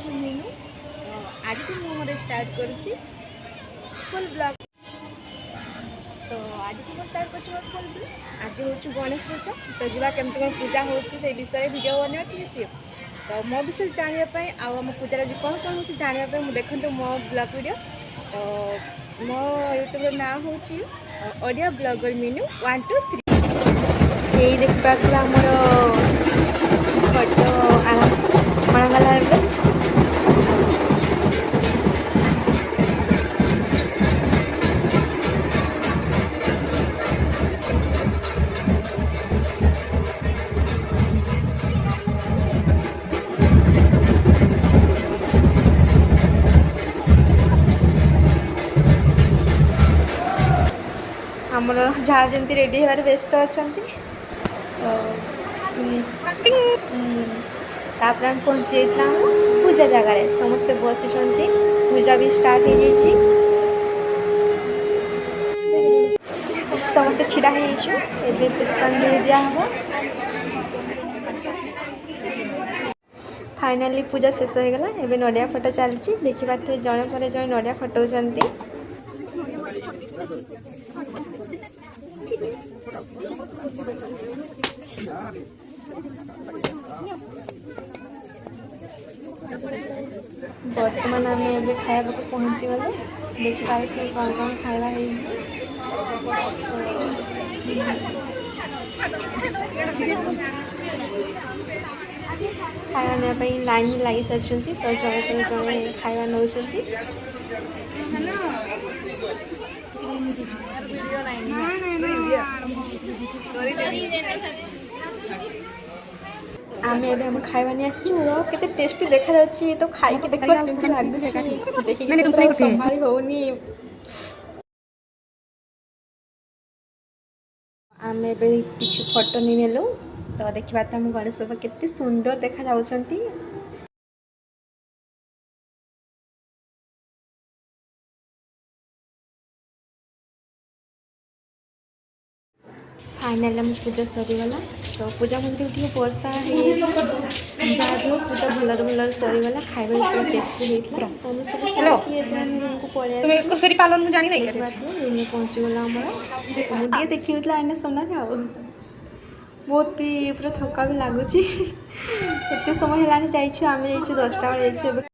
ହେଉଛି ମିନୁ। ଆଜିଠୁ ମୁଁ ମୋର ଷ୍ଟାର୍ଟ କରୁଛି ଫୁଲ୍ ବ୍ଲଗ୍। ତ ଆଜିଠୁ ମୁଁ ଷ୍ଟାର୍ଟ କରୁଛି ମୋର ଫୁଲ୍ ବ୍ଲଗ୍। ଆଜି ହେଉଛି ଗଣେଶ ପୂଜା, ତ ଯିବା କେମିତି କ'ଣ ପୂଜା ହେଉଛି ସେଇ ବିଷୟରେ ଭିଡ଼ିଓ ବନେଇବା, ଠିକ୍ ଅଛି। ତ ମୋ ବିଷୟରେ ଜାଣିବା ପାଇଁ ଆଉ ଆମ ପୂଜାରେ ଆଜି କ'ଣ କ'ଣ ହେଉଛି ଜାଣିବା ପାଇଁ ମୁଁ ଦେଖନ୍ତୁ ମୋ ବ୍ଲଗ୍ ଭିଡ଼ିଓ। ତ ମୋ ୟୁଟ୍ୟୁବ୍ର ନାଁ ହେଉଛି ଓଡ଼ିଆ ବ୍ଲଗର ମିନୁ 1 2 3। यही देखा आमर फटो अणागला ए आमर जहाँ जमी रेडी होबार व्यस्त अच्छा। तापर आम पहुँची जाइए पूजा जगार समस्ते बसी पूजा भी स्टार्ट हो जाइए समस्ते छिड़ा हो पुष्पांजलि दिहब। फाइनाली पूजा शेष हो गला। एबे नड़िया फटो चलती देखी पारे जड़े पर जड़े नड़िया फटाऊँच। बर्तमान आम ए खाया पहुँची गलु देखी पारे कौन कौन खाଇବା खाଇବା नापी लाइन भी लगी सारी। तो जड़े पर जड़े खाଇବା नौ आम ए खाଇବା नहीं आसते टेस्टी देखा जाच्छी। तो खाई देख लगुच संभाली होनी। आम ए किसी फोटो नहीं नेलु तो देखा आम गणेश बाबा केते सुंदर देखा जाउछंती। फाइनाल आम पूजा सरीगला। तो पूजा मध्य टे वर्षा जहाँ भी हो पूजा भल भल सरीगला। खाଇବା पूरा टेस्टी होता। तो सब सारी रूम को पलि रूम में पहुँचीगला आम। तो मुझे देखी आईना सामने आ बहुत भी पूरा थका भी लगुच। एत समय है जाइए 10टा बेले।